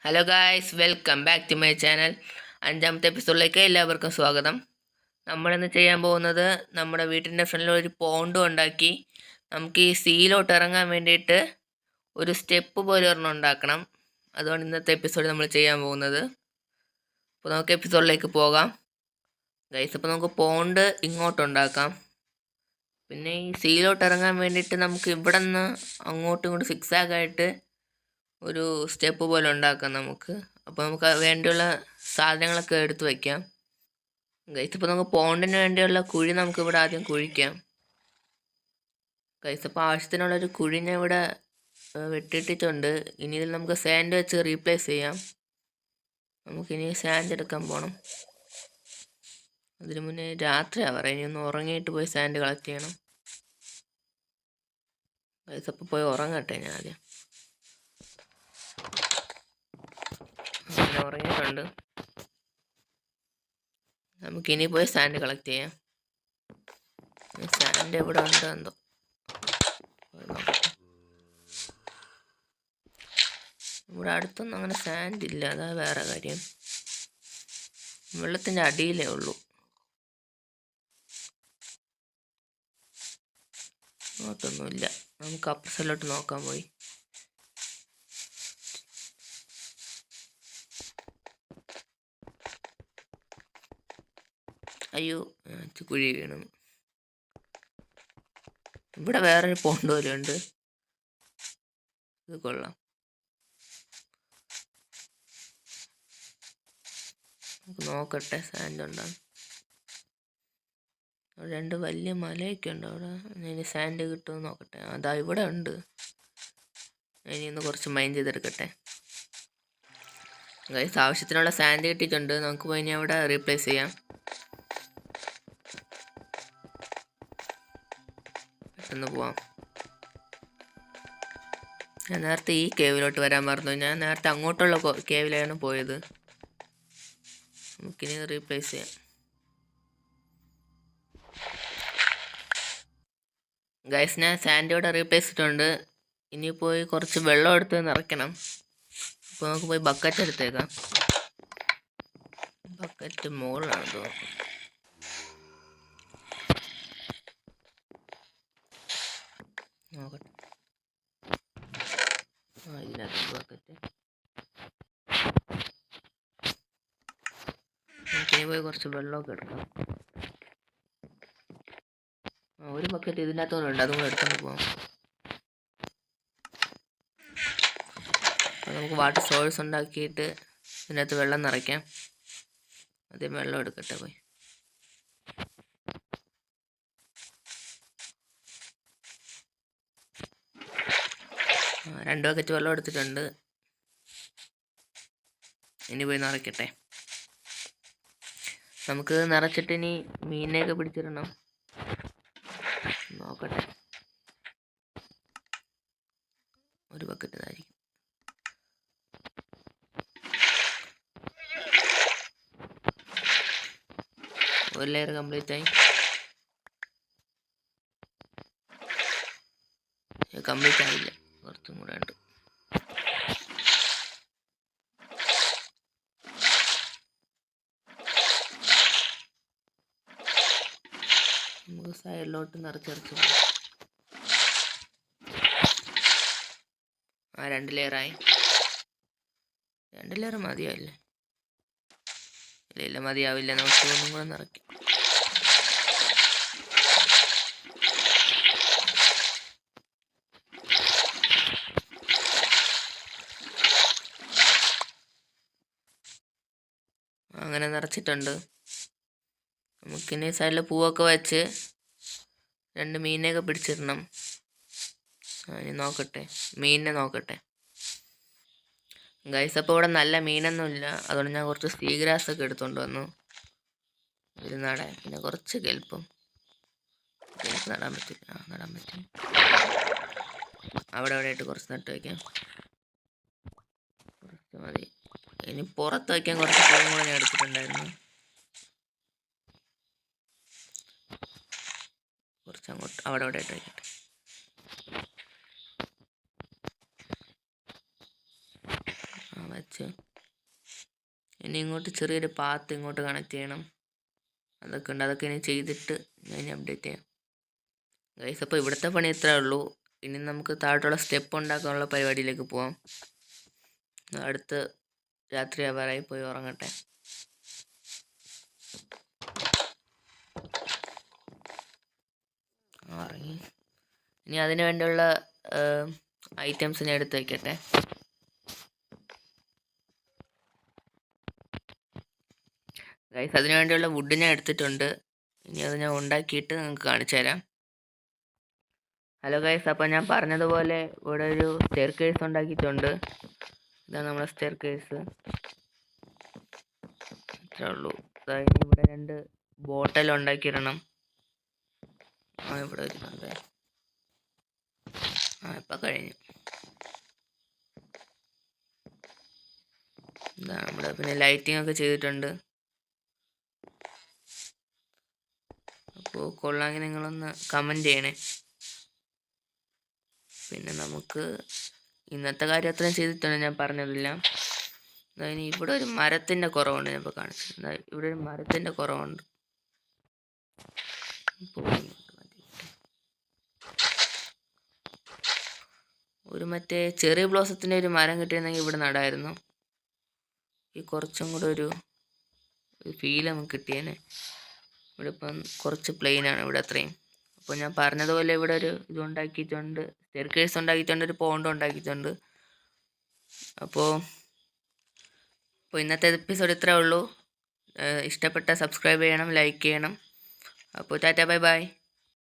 Hello guys, welcome back to my channel. അഞ്ചാമത്തെ എപ്പിസോഡിലേക്ക് എല്ലാവർക്കും സ്വാഗതം. നമ്മളിന്ന് ചെയ്യാൻ പോകുന്നത് നമ്മുടെ വീട്ടിൻ്റെ ഫ്രണ്ടിൽ ഒരു പോണ്ടും ഉണ്ടാക്കി നമുക്ക് ഈ സീയിലോട്ട് ഇറങ്ങാൻ വേണ്ടിയിട്ട് ഒരു സ്റ്റെപ്പ് പോലെ ഒരെണ്ണം ഉണ്ടാക്കണം. അതുകൊണ്ട് ഇന്നത്തെ എപ്പിസോഡ് നമ്മൾ ചെയ്യാൻ പോകുന്നത്. അപ്പോൾ നമുക്ക് എപ്പിസോഡിലേക്ക് പോകാം. ഗൈസ്, അപ്പോൾ നമുക്ക് പോണ്ട് ഇങ്ങോട്ടുണ്ടാക്കാം. പിന്നെ ഈ സീയിലോട്ട് ഇറങ്ങാൻ വേണ്ടിയിട്ട് നമുക്ക് ഇവിടെ നിന്ന് അങ്ങോട്ടും ഇങ്ങോട്ടും സിക്സാഗായിട്ട് ഒരു സ്റ്റെപ്പ് പോലെ ഉണ്ടാക്കാം നമുക്ക്. അപ്പോൾ നമുക്ക് വേണ്ടിയുള്ള സാധനങ്ങളൊക്കെ എടുത്ത് വയ്ക്കാം. ഗൈസ്, ഇപ്പോൾ നമുക്ക് പോണ്ടിന് വേണ്ടിയുള്ള കുഴി നമുക്ക് ഇവിടെ ആദ്യം കുഴിക്കാം. ഗൈസ്, അപ്പോൾ ആവശ്യത്തിനുള്ളൊരു കുഴി ഞാൻ ഇവിടെ വെട്ടിയിട്ടിട്ടുണ്ട്. ഇനി ഇതിൽ നമുക്ക് സാൻഡ് വെച്ച് റീപ്ലേസ് ചെയ്യാം. നമുക്കിനി സാൻഡ് എടുക്കാൻ പോകണം. അതിന് മുന്നേ രാത്രി ആവാറേ, ഇനി ഒന്ന് ഉറങ്ങിയിട്ട് പോയി സാൻഡ് കളക്ട് ചെയ്യണം. ഗൈസ്, അപ്പോൾ പോയി ഉറങ്ങട്ടെ ഞാൻ ആദ്യം. അങ്ങനെ ഉറങ്ങിയിട്ടുണ്ട്. നമുക്കിനി പോയി സാൻഡ് കളക്ട് ചെയ്യാം. സാൻഡ് എവിടെ ഉണ്ട് എന്തോ. ഇവിടെ അടുത്തൊന്നും അങ്ങനെ സാൻഡ് ഇല്ല, അതാ വേറെ കാര്യം. വെള്ളത്തിൻ്റെ അടിയിലേ ഉള്ളൂ. അങ്ങോട്ടൊന്നുമില്ല. നമുക്ക് അപ്പർ സൈഡിലോട്ട് നോക്കാൻ പോയി. അയ്യോ, കുഴി വീണു. ഇവിടെ വേറൊരു പോണ്ട് പോലെ ഉണ്ട്. ഇത് കൊള്ളാം. നമുക്ക് നോക്കട്ടെ സാൻഡ് ഉണ്ടാകും. അവിടെ രണ്ട് വലിയ മലയൊക്കെ ഉണ്ട്. അവിടെ ഇനി സാൻഡ് കിട്ടുമെന്ന് നോക്കട്ടെ. അതാ ഇവിടെ ഉണ്ട്. ഇനി ഒന്ന് കുറച്ച് മൈൻഡ് ചെയ്തെടുക്കട്ടെ. ഗൈസ്, ആവശ്യത്തിനുള്ള സാൻഡ് കിട്ടിയിട്ടുണ്ട്. നമുക്ക് പോയി ഇനി അവിടെ റീപ്ലേസ് ചെയ്യാം. പെട്ടെന്ന് പോവാം. ഞാൻ നേരത്തെ ഈ കേവിലോട്ട് വരാൻ മറന്നു. ഞാൻ നേരത്തെ അങ്ങോട്ടുള്ള കേവിലാണ് പോയത്. നമുക്കിനി റീപ്ലേസ് ചെയ്യാം. ഗൈസ്, ഞാൻ സാൻഡോടെ റീപ്ലേസ് ചെയ്തിട്ടുണ്ട്. ഇനി പോയി കുറച്ച് വെള്ളം എടുത്ത് നിറയ്ക്കണം. അപ്പോൾ നമുക്ക് പോയി ബക്കറ്റ് എടുത്തേക്കാം. ബക്കറ്റ് മുകളിലാണ് തോന്നുന്നു. നോക്കട്ടെ. ഇതിനകത്ത് ബക്കറ്റ്. നമുക്കിനി പോയി കുറച്ച് വെള്ളമൊക്കെ എടുക്കാം. ഒരു ബക്കറ്റ് ഇതിനകത്തോന്നുണ്ട്, അതും കൂടെ എടുത്തോണ്ട് പോകാം. അപ്പോൾ നമുക്ക് വാട്ടർ സോഴ്സ് ഉണ്ടാക്കിയിട്ട് ഇതിനകത്ത് വെള്ളം നിറയ്ക്കാം. ആദ്യം വെള്ളം എടുക്കട്ടെ പോയി. രണ്ട് ബക്കറ്റ് വെള്ളം എടുത്തിട്ടുണ്ട്. ഇനി പോയി നിറയ്ക്കട്ടെ. നമുക്ക് നിറച്ചിട്ട് ഇനി മീനിനെയൊക്കെ പിടിച്ചിടണം. നോക്കട്ടെ. ഒരു ബക്കറ്റ് ഇതായിരിക്കും. ഒരു ലെയർ കംപ്ലീറ്റ് ആയി. കംപ്ലീറ്റ് ആയില്ല, കുറച്ചും കൂടെ ഉണ്ട്. നമുക്ക് സൈഡിലോട്ട് നിറച്ചിറച്ച് പോകാം. രണ്ട് ലെയറായി. രണ്ട് ലെയർ മതിയാവില്ലേ? ഇല്ല, മതിയാവില്ല. നമുക്ക് ഒന്നും കൂടെ നിറയ്ക്കാം. അങ്ങനെ നിറച്ചിട്ടുണ്ട്. നമുക്കിനി സൈഡിൽ പൂവൊക്കെ വെച്ച് രണ്ട് മീനിനെയൊക്കെ പിടിച്ചിടണം. ഇനി നോക്കട്ടെ, മീനിനെ നോക്കട്ടെ. ഗൈസ്, അപ്പോൾ ഇവിടെ നല്ല മീനൊന്നുമില്ല. അതുകൊണ്ട് ഞാൻ കുറച്ച് സീ ഗ്രാസ് ഒക്കെ എടുത്തുകൊണ്ട് വന്നു. ഇത് നടാൻ. പിന്നെ കുറച്ച് കെൽപ്പും. നടാൻ പറ്റില്ല. നടാൻ പറ്റും. അവിടെ ആയിട്ട് കുറച്ച് നട്ട് വയ്ക്കാം. കുറച്ച് മതി. ഇനി പുറത്ത് വയ്ക്കാൻ കുറച്ച് പൂവും കൂടെ ഞാൻ എടുത്തിട്ടുണ്ടായിരുന്നു. കുറച്ച് അങ്ങോട്ട് അവിടെ ആയിട്ട് വയ്ക്കട്ടെ. വെച്ച് ഇനി ഇങ്ങോട്ട് ചെറിയൊരു പാത്ത് ഇങ്ങോട്ട് കണക്ട് ചെയ്യണം. അതൊക്കെ ഉണ്ട്. അതൊക്കെ ഇനി ചെയ്തിട്ട് ഞാൻ അപ്ഡേറ്റ് ചെയ്യാം ഗൈസ്. അപ്പോൾ ഇവിടുത്തെ പണി ഇത്രേ ഉള്ളൂ. ഇനി നമുക്ക് താഴോട്ടുള്ള സ്റ്റെപ്പ് ഉണ്ടാക്കാനുള്ള പരിപാടിയിലേക്ക് പോവാം. അടുത്ത് രാത്രി ആവാറായി, പോയി ഉറങ്ങട്ടെ. ഉറങ്ങി. ഇനി അതിന് വേണ്ടിയുള്ള ഐറ്റംസ് ഞാൻ എടുത്ത് വയ്ക്കട്ടെ. ഗൈസ് അതിന് വേണ്ടിയുള്ള വുഡ് ഞാൻ എടുത്തിട്ടുണ്ട്. ഇനി അത് ഞാൻ ഉണ്ടാക്കിയിട്ട് നിങ്ങൾക്ക് കാണിച്ചു തരാം. ഹലോ ഗൈസ്, അപ്പോൾ ഞാൻ പറഞ്ഞതുപോലെ ഇവിടെ ഒരു സ്റ്റെയർ കേസ് ഉണ്ടാക്കിയിട്ടുണ്ട്. ഇതാണ് നമ്മുടെ സ്റ്റെയർ കേസ്. ഇത്രേ ഉള്ളൂ. ഇനി ഇവിടെ 2 ബോട്ടിൽ ഉണ്ടാക്കിയിടണം. ഇവിടെ വരുന്നുണ്ട്. ഇപ്പം കഴിഞ്ഞു. ഇതാണ് നമ്മുടെ. പിന്നെ ലൈറ്റിംഗ് ഒക്കെ ചെയ്തിട്ടുണ്ട്. അപ്പോൾ കൊള്ളാമെങ്കിൽ നിങ്ങളൊന്ന് കമൻറ്റ് ചെയ്യണേ. പിന്നെ നമുക്ക് ഇന്നത്തെ കാര്യം അത്രയും ചെയ്തിട്ടുണ്ട്, ഞാൻ പറഞ്ഞതില്ല. ഇനി ഇവിടെ ഒരു മരത്തിൻ്റെ കുറവുണ്ട്. ഞാൻ ഇപ്പോൾ കാണിച്ചത് ഇവിടെ ഒരു മരത്തിൻ്റെ കുറവുണ്ട്. ഒരു മറ്റേ ചെറിയ ബ്ലോസത്തിൻ്റെ ഒരു മരം കിട്ടിയിരുന്നെങ്കിൽ ഇവിടെ നടായിരുന്നു. ഈ കുറച്ചും കൂടെ ഒരു ഫീൽ നമുക്ക് കിട്ടിയേനെ. ഇവിടെ ഇപ്പം കുറച്ച് പ്ലെയിനാണ് ഇവിടെ അത്രയും. അപ്പോൾ ഞാൻ പറഞ്ഞതുപോലെ ഇവിടെ ഒരു ഇതുണ്ടാക്കിയിട്ടുണ്ട്, സ്റ്റെയർകേസ് ഉണ്ടാക്കിയിട്ടുണ്ട്, ഒരു പോണ്ട് ഉണ്ടാക്കിയിട്ടുണ്ട്. അപ്പോൾ ഇന്നത്തെ എപ്പിസോഡ് ഇത്രേ ഉള്ളൂ. ഇഷ്ടപ്പെട്ട സബ്സ്ക്രൈബ് ചെയ്യണം, ലൈക്ക് ചെയ്യണം. അപ്പോൾ ടാറ്റ, ബൈ ബൈ.